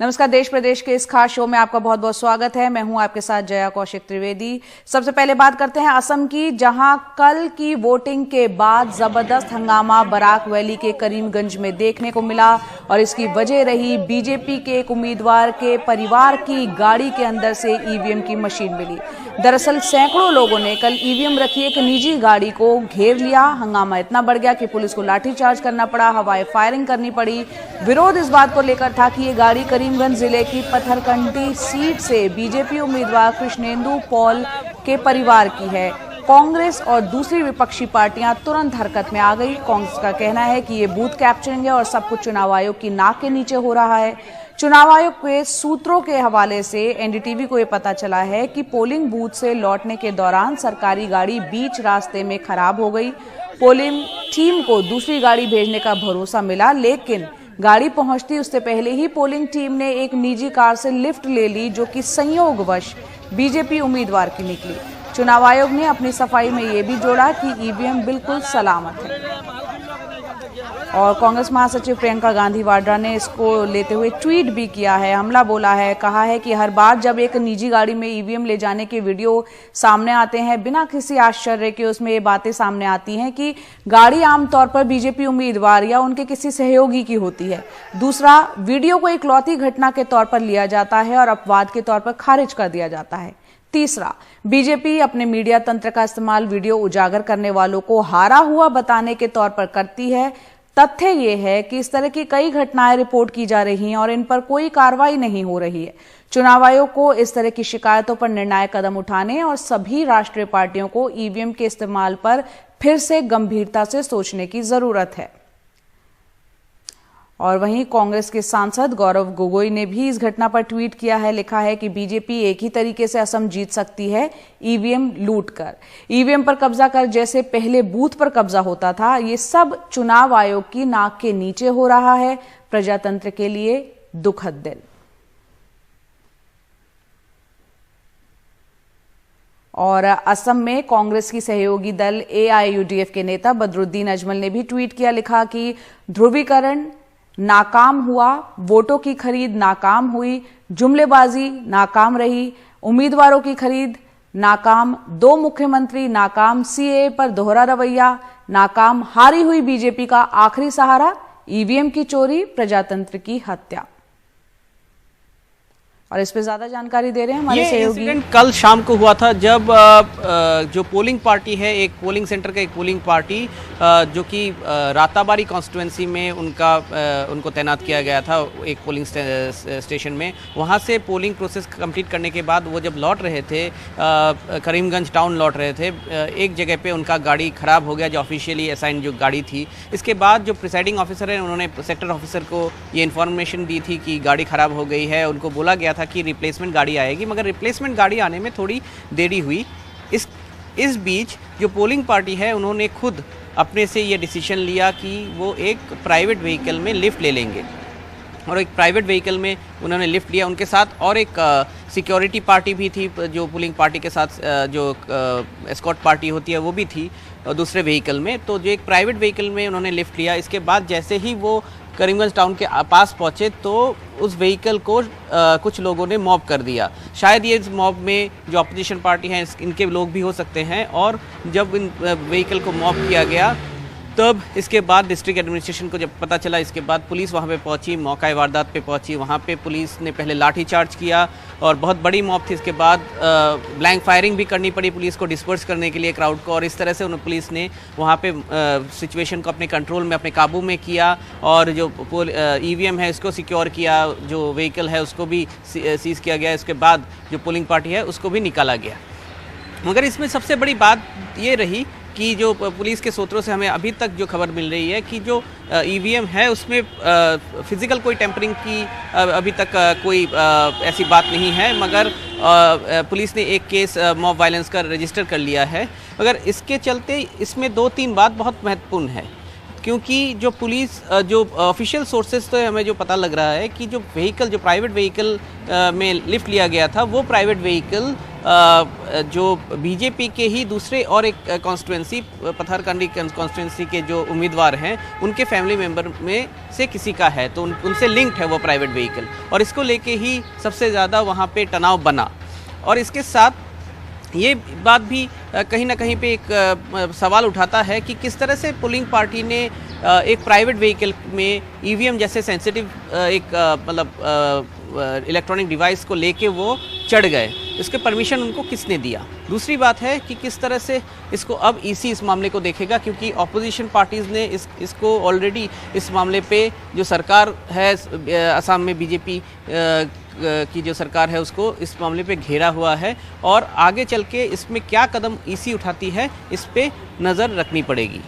नमस्कार। देश प्रदेश के इस खास शो में आपका बहुत बहुत स्वागत है। मैं हूं आपके साथ जया कौशिक त्रिवेदी। सबसे पहले बात करते हैं असम की, जहां कल की वोटिंग के बाद जबरदस्त हंगामा बराक वैली के करीमगंज में देखने को मिला और इसकी वजह रही बीजेपी के एक उम्मीदवार के परिवार की गाड़ी के अंदर से ईवीएम की मशीन मिली। दरअसल सैकड़ों लोगों ने कल ईवीएम रखी एक निजी गाड़ी को घेर लिया। हंगामा इतना बढ़ गया कि पुलिस को लाठीचार्ज करना पड़ा, हवाई फायरिंग करनी पड़ी। विरोध इस बात को लेकर था कि ये गाड़ी करीमगंज जिले की पत्थरकंडी सीट से बीजेपी उम्मीदवार कृष्णेंदु पॉल के परिवार की है। कांग्रेस और दूसरी विपक्षी पार्टियां तुरंत हरकत में आ गई। कांग्रेस का कहना है कि ये बूथ कैप्चरिंग है और सब कुछ चुनाव आयोग की नाक के नीचे हो रहा है। चुनाव आयोग के सूत्रों के हवाले से एनडीटीवी को यह पता चला है कि पोलिंग बूथ से लौटने के दौरान सरकारी गाड़ी बीच रास्ते में खराब हो गई। पोलिंग टीम को दूसरी गाड़ी भेजने का भरोसा मिला, लेकिन गाड़ी पहुंचती उससे पहले ही पोलिंग टीम ने एक निजी कार से लिफ्ट ले ली, जो कि संयोगवश बीजेपी उम्मीदवार की निकली। चुनाव आयोग ने अपनी सफाई में यह भी जोड़ा कि ईवीएम बिल्कुल सलामत है। और कांग्रेस महासचिव प्रियंका गांधी वाड्रा ने इसको लेते हुए ट्वीट भी किया है, हमला बोला है, कहा है कि हर बार जब एक निजी गाड़ी में ईवीएम ले जाने के वीडियो सामने आते हैं, बिना किसी आश्चर्य के उसमें ये बातें सामने आती हैं कि गाड़ी आमतौर पर बीजेपी उम्मीदवार या उनके किसी सहयोगी की होती है। दूसरा, वीडियो को इकलौती घटना के तौर पर लिया जाता है और अपवाद के तौर पर खारिज कर दिया जाता है। तीसरा, बीजेपी अपने मीडिया तंत्र का इस्तेमाल वीडियो उजागर करने वालों को हारा हुआ बताने के तौर पर करती है। तथ्य ये है कि इस तरह की कई घटनाएं रिपोर्ट की जा रही हैं और इन पर कोई कार्रवाई नहीं हो रही है। चुनाव आयोग को इस तरह की शिकायतों पर निर्णायक कदम उठाने और सभी राष्ट्रीय पार्टियों को ईवीएम के इस्तेमाल पर फिर से गंभीरता से सोचने की जरूरत है। और वहीं कांग्रेस के सांसद गौरव गोगोई ने भी इस घटना पर ट्वीट किया है, लिखा है कि बीजेपी एक ही तरीके से असम जीत सकती है, ईवीएम लूट कर। ईवीएम पर कब्जा कर जैसे पहले बूथ पर कब्जा होता था, ये सब चुनाव आयोग की नाक के नीचे हो रहा है। प्रजातंत्र के लिए दुखद दिन। और असम में कांग्रेस की सहयोगी दल एआईयूडीएफ के नेता बदरुद्दीन अजमल ने भी ट्वीट किया, लिखा कि ध्रुवीकरण नाकाम हुआ, वोटों की खरीद नाकाम हुई, जुमलेबाजी नाकाम रही, उम्मीदवारों की खरीद नाकाम, 2 मुख्यमंत्री नाकाम, सीएए पर दोहरा रवैया नाकाम, हारी हुई बीजेपी का आखिरी सहारा, ईवीएम की चोरी, प्रजातंत्र की हत्या। और इस पे ज्यादा जानकारी दे रहे हैं हमारे सहयोगी। इंसिडेंट कल शाम को हुआ था, जब जो पोलिंग पार्टी है, एक पोलिंग सेंटर का एक पोलिंग पार्टी जो कि राताबारी कॉन्स्टिट्यूएंसी में उनको तैनात किया गया था एक पोलिंग स्टेशन में। वहाँ से पोलिंग प्रोसेस कंप्लीट करने के बाद वो जब लौट रहे थे, करीमगंज टाउन लौट रहे थे, एक जगह पे उनका गाड़ी खराब हो गया, जो ऑफिशियली असाइन जो गाड़ी थी। इसके बाद जो प्रिसाइडिंग ऑफिसर है, उन्होंने सेक्टर ऑफिसर को ये इन्फॉर्मेशन दी थी कि गाड़ी खराब हो गई है। उनको बोला गया था कि रिप्लेसमेंट गाड़ी आएगी, मगर रिप्लेसमेंट गाड़ी आने में थोड़ी देरी हुई। इस बीच जो पोलिंग पार्टी है, उन्होंने खुद अपने से ये डिसीजन लिया कि वो एक प्राइवेट व्हीकल में लिफ्ट ले लेंगे, और एक प्राइवेट व्हीकल में उन्होंने लिफ्ट लिया। उनके साथ और एक सिक्योरिटी पार्टी भी थी, जो पोलिंग पार्टी के साथ जो एस्कॉर्ट पार्टी होती है वो भी थी दूसरे व्हीकल में। तो जो एक प्राइवेट व्हीकल में उन्होंने लिफ्ट लिया, इसके बाद जैसे ही वो करीमगंज टाउन के पास पहुंचे तो उस व्हीकल को कुछ लोगों ने मॉब कर दिया। शायद ये इस मॉब में जो अपोजिशन पार्टी हैं, इनके लोग भी हो सकते हैं। और जब इन व्हीकल को मॉब किया गया, तब इसके बाद डिस्ट्रिक्ट एडमिनिस्ट्रेशन को जब पता चला, इसके बाद पुलिस वहाँ पे पहुँची, मौका वारदात पे पहुँची। वहाँ पे पुलिस ने पहले लाठीचार्ज किया और बहुत बड़ी मॉब थी। इसके बाद ब्लैंक फायरिंग भी करनी पड़ी पुलिस को डिस्पर्स करने के लिए क्राउड को, और इस तरह से पुलिस ने वहाँ पे सिचुएशन को अपने कंट्रोल में, अपने काबू में किया। और जो ईवीएम है इसको सिक्योर किया, जो व्हीकल है उसको भी सीज किया गया। इसके बाद जो पोलिंग पार्टी है उसको भी निकाला गया। मगर इसमें सबसे बड़ी बात ये रही कि जो पुलिस के सूत्रों से हमें अभी तक जो खबर मिल रही है कि जो ईवीएम है उसमें फिजिकल कोई टेम्परिंग की अभी तक कोई ऐसी बात नहीं है, मगर पुलिस ने एक केस मॉब वायलेंस का रजिस्टर कर लिया है। मगर इसके चलते इसमें 2-3 बात बहुत महत्वपूर्ण है, क्योंकि जो पुलिस जो ऑफिशियल सोर्सेज से हमें जो पता लग रहा है कि जो व्हीकल, जो प्राइवेट व्हीकल में लिफ्ट लिया गया था, वो प्राइवेट व्हीकल जो बीजेपी के ही दूसरे और एक कॉन्स्टिट्यूंसी पथरकंडी कॉन्स्टिट्यूंसी के जो उम्मीदवार हैं उनके फैमिली मेंबर में से किसी का है, तो उनसे लिंक्ड है वो प्राइवेट व्हीकल, और इसको लेके ही सबसे ज़्यादा वहाँ पे तनाव बना। और इसके साथ ये बात भी कहीं ना कहीं पे एक सवाल उठाता है कि किस तरह से पोलिंग पार्टी ने एक प्राइवेट व्हीकल में ईवीएम जैसे सेंसिटिव एक मतलब इलेक्ट्रॉनिक डिवाइस को लेके वो चढ़ गए, इसके परमिशन उनको किसने दिया। दूसरी बात है कि किस तरह से इसको अब ईसी इस मामले को देखेगा, क्योंकि ऑपोजिशन पार्टीज़ ने इसको ऑलरेडी इस मामले पे जो सरकार है असम में बीजेपी की जो सरकार है उसको इस मामले पे घेरा हुआ है, और आगे चल के इसमें क्या कदम ईसी उठाती है इस पे नज़र रखनी पड़ेगी।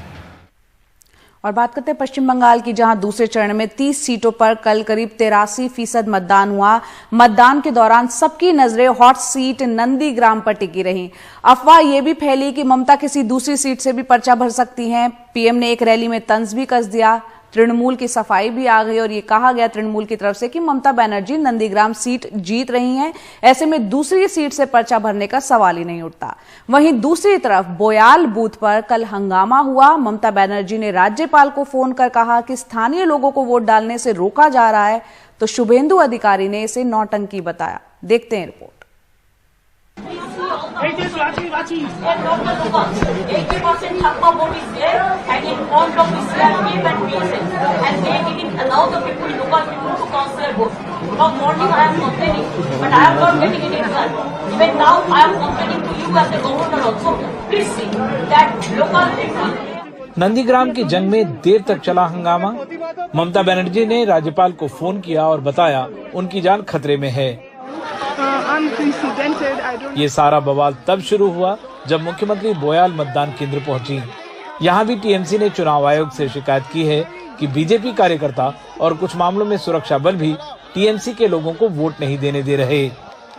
और बात करते हैं पश्चिम बंगाल की, जहां दूसरे चरण में 30 सीटों पर कल करीब 83% मतदान हुआ। मतदान के दौरान सबकी नजरें हॉट सीट नंदीग्राम पर टिकी रहीं। अफवाह यह भी फैली कि ममता किसी दूसरी सीट से भी पर्चा भर सकती हैं। पीएम ने एक रैली में तंज भी कस दिया, तृणमूल की सफाई भी आ गई और ये कहा गया तृणमूल की तरफ से कि ममता बनर्जी नंदीग्राम सीट जीत रही हैं, ऐसे में दूसरी सीट से पर्चा भरने का सवाल ही नहीं उठता। वहीं दूसरी तरफ बोयाल बूथ पर कल हंगामा हुआ। ममता बनर्जी ने राज्यपाल को फोन कर कहा कि स्थानीय लोगों को वोट डालने से रोका जा रहा है, तो शुभेंदु अधिकारी ने इसे नौटंकी बताया। देखते हैं report. 80% Thappa vote is there, and in front of CRPF and PSN, and they didn't allow the people, local people, to cast their vote. From morning I am complaining, but I am not getting any result. Even now I am complaining to you as a governor also. Please see that local people. Nandigram की जंग में देर तक चला हंगामा। ममता बनर्जी ने राज्यपाल को phone किया और बताया उनकी जान खतरे में है। ये सारा बवाल तब शुरू हुआ जब मुख्यमंत्री बोयाल मतदान केंद्र पहुंची। यहाँ भी टीएमसी ने चुनाव आयोग से शिकायत की है कि बीजेपी कार्यकर्ता और कुछ मामलों में सुरक्षा बल भी टीएमसी के लोगों को वोट नहीं देने दे रहे।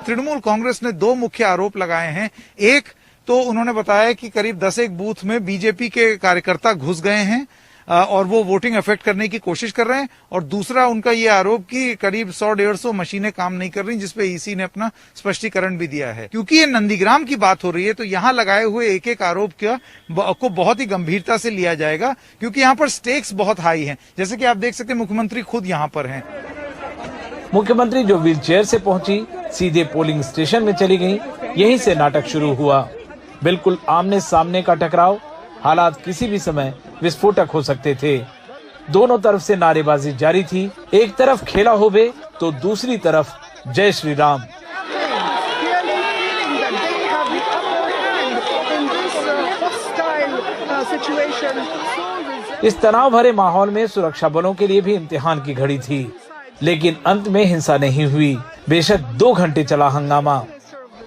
तृणमूल कांग्रेस ने दो मुख्य आरोप लगाए हैं। एक तो उन्होंने बताया कि करीब 10 बूथ में बीजेपी के कार्यकर्ता घुस गए हैं और वो वोटिंग अफेक्ट करने की कोशिश कर रहे हैं, और दूसरा उनका ये आरोप कि करीब 100-150 मशीनें काम नहीं कर रही, जिसपे ईसी ने अपना स्पष्टीकरण भी दिया है। क्योंकि ये नंदीग्राम की बात हो रही है तो यहाँ लगाए हुए एक एक आरोप को बहुत ही गंभीरता से लिया जाएगा, क्योंकि यहाँ पर स्टेक्स बहुत हाई हैं। जैसे कि आप देख सकते हैं मुख्यमंत्री खुद यहाँ पर हैं। मुख्यमंत्री जो व्हील चेयर से पहुंची सीधे पोलिंग स्टेशन में चली गई। यहीं से नाटक शुरू हुआ। बिल्कुल आमने सामने का टकराव, हालात किसी भी समय विस्फोटक हो सकते थे। दोनों तरफ से नारेबाजी जारी थी। एक तरफ खेला होवे तो दूसरी तरफ जय श्री राम। इस तनाव भरे माहौल में सुरक्षा बलों के लिए भी इम्तिहान की घड़ी थी, लेकिन अंत में हिंसा नहीं हुई। बेशक 2 घंटे चला हंगामा।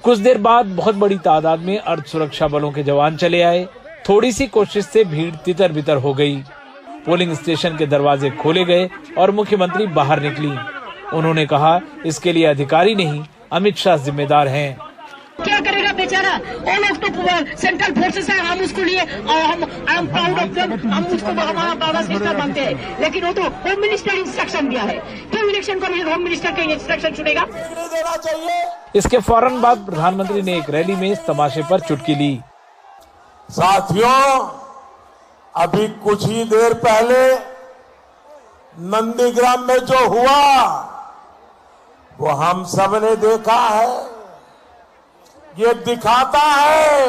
कुछ देर बाद बहुत बड़ी तादाद में अर्ध सुरक्षा बलों के जवान चले आए। थोड़ी सी कोशिश से भीड़ तितर बितर हो गई। पोलिंग स्टेशन के दरवाजे खोले गए और मुख्यमंत्री बाहर निकली। उन्होंने कहा इसके लिए अधिकारी नहीं अमित शाह जिम्मेदार हैं। क्या करेगा बेचारा? All of the central forces है, हम उसको लिए हम I am proud of them, हम उसको हमारा बाबा सिस्टर मानते हैं, लेकिन वो तो होम मिनिस्टर इंस्ट्रक्शन दिया है। क्यों इलेक्शन कमीशन होम मिनिस्टर के इंस्ट्रक्शन सुनेगा? इसके फौरन बाद प्रधानमंत्री ने एक रैली में इस तमाशे पर चुटकी ली। साथियों, अभी कुछ ही देर पहले नंदीग्राम में जो हुआ वो हम सब ने देखा है। ये दिखाता है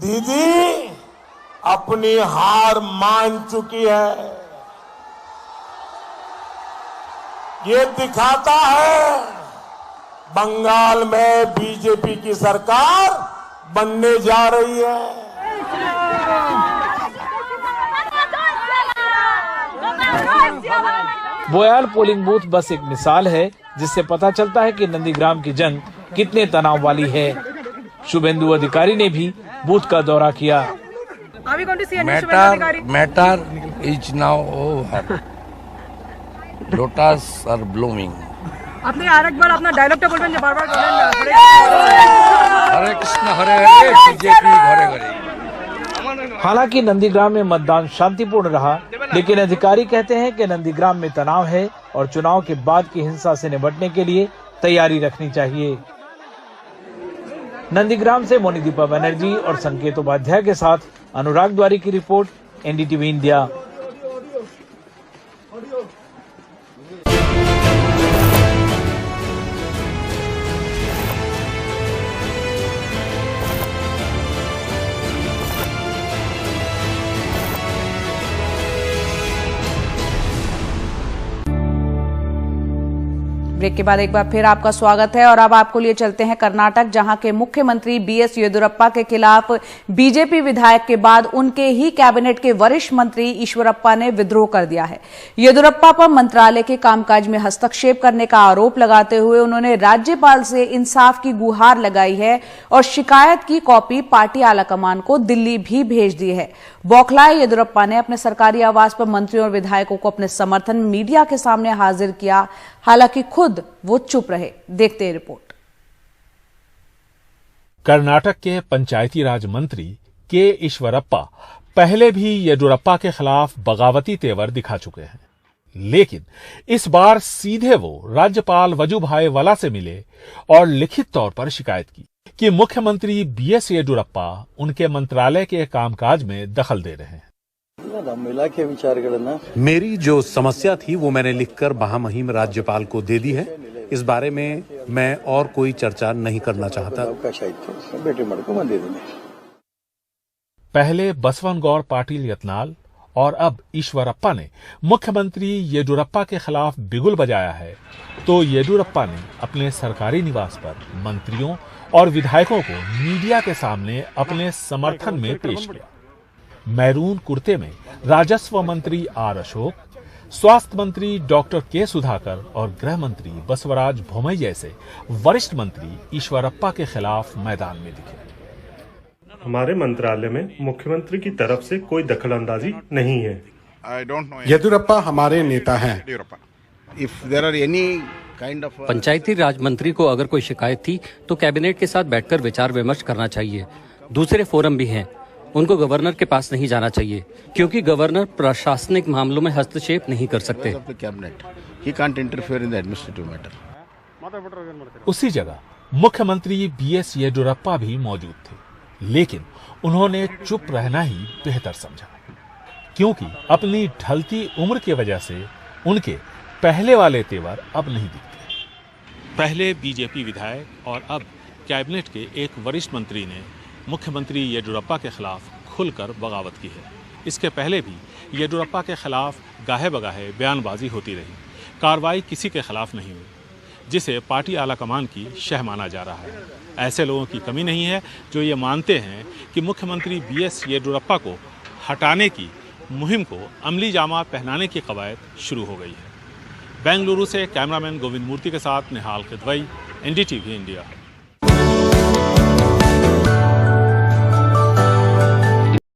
दीदी अपनी हार मान चुकी है। ये दिखाता है बंगाल में बीजेपी की सरकार बनने जा रही है। बोयाल पोलिंग बूथ बस एक मिसाल है जिससे पता चलता है कि नंदीग्राम की जंग कितने तनाव वाली है। शुभेंदु अधिकारी ने भी बूथ का दौरा किया। Matter is now over. Lotus are blooming. আপনি আরেকবার আপনার ডায়লগটা বলবেন যে বারবার বলেন না। हरे कृष्ण हरे हरे बीजेपी घरे घरे। हालांकि नंदीग्राम में मतदान शांतिपूर्ण रहा, लेकिन अधिकारी कहते हैं कि नंदीग्राम में तनाव है और चुनाव के बाद की हिंसा से निपटने के लिए तैयारी रखनी चाहिए। नंदीग्राम से मोनिदीपा बनर्जी और संकेत उपाध्याय के साथ अनुराग द्वारी की रिपोर्ट, एनडीटीवी इंडिया। ब्रेक के बाद एक बार फिर आपका स्वागत है और अब आपको लिए चलते हैं कर्नाटक, जहां के मुख्यमंत्री बीएस येदियुरप्पा के खिलाफ बीजेपी विधायक के बाद उनके ही कैबिनेट के वरिष्ठ मंत्री ईश्वरप्पा ने विद्रोह कर दिया है। येदियुरप्पा पर मंत्रालय के कामकाज में हस्तक्षेप करने का आरोप लगाते हुए उन्होंने राज्यपाल से इंसाफ की गुहार लगाई है और शिकायत की कॉपी पार्टी आलाकमान को दिल्ली भी भेज दी है। बौखलाए येदियुरप्पा ने अपने सरकारी आवास पर मंत्रियों और विधायकों को अपने समर्थन में मीडिया के सामने हाजिर किया, हालांकि खुद वो चुप रहे। देखते हैं रिपोर्ट। कर्नाटक के पंचायती राज मंत्री के ईश्वरप्पा पहले भी येदियुरप्पा के खिलाफ बगावती तेवर दिखा चुके हैं, लेकिन इस बार सीधे वो राज्यपाल वजुभाई वाला से मिले और लिखित तौर पर शिकायत की कि मुख्यमंत्री बीएस येदियुरप्पा उनके मंत्रालय के कामकाज में दखल दे रहे हैं। मेरी जो समस्या थी वो मैंने लिखकर महामहिम राज्यपाल को दे दी है। इस बारे में मैं और कोई चर्चा नहीं करना चाहता। पहले बसवनगौर पाटिल यत्नाल और अब ईश्वरप्पा ने मुख्यमंत्री येदियुरप्पा के खिलाफ बिगुल बजाया है, तो येदियुरप्पा ने अपने सरकारी निवास पर मंत्रियों और विधायकों को मीडिया के सामने अपने समर्थन में पेश किया। मैरून कुर्ते में राजस्व मंत्री आर अशोक, स्वास्थ्य मंत्री डॉक्टर के सुधाकर और गृह मंत्री बसवराज बोम्मई जैसे वरिष्ठ मंत्री ईश्वरप्पा के खिलाफ मैदान में दिखे। हमारे मंत्रालय में मुख्यमंत्री की तरफ से कोई दखलंदाजी नहीं है। येदियुरप्पा हमारे नेता हैं। पंचायती राज मंत्री को अगर कोई शिकायत थी तो कैबिनेट के साथ बैठकर विचार विमर्श करना चाहिए। दूसरे फोरम भी हैं, उनको गवर्नर के पास नहीं जाना चाहिए क्योंकि गवर्नर प्रशासनिक मामलों में हस्तक्षेप नहीं कर सकते। उसी जगह मुख्यमंत्री बीएस येदियुरप्पा भी मौजूद थे, लेकिन उन्होंने चुप रहना ही बेहतर समझा, क्योंकि अपनी ढलती उम्र की वजह से उनके पहले वाले तेवर अब नहीं दिखते। पहले बीजेपी विधायक और अब कैबिनेट के एक वरिष्ठ मंत्री ने मुख्यमंत्री येदियुरप्पा के खिलाफ खुलकर बगावत की है। इसके पहले भी येदियुरप्पा के खिलाफ गाहे बगाहे बयानबाजी होती रही, कार्रवाई किसी के खिलाफ नहीं हुई, जिसे पार्टी आलाकमान की शह माना जा रहा है। ऐसे लोगों की कमी नहीं है जो ये मानते हैं कि मुख्यमंत्री बीएस येदियुरप्पा को हटाने की मुहिम को अमली जामा पहनाने की कवायद शुरू हो गई है। बेंगलुरु से कैमरामैन गोविंद मूर्ति के साथ निहाल किदवई, एनडीटीवी इंडिया।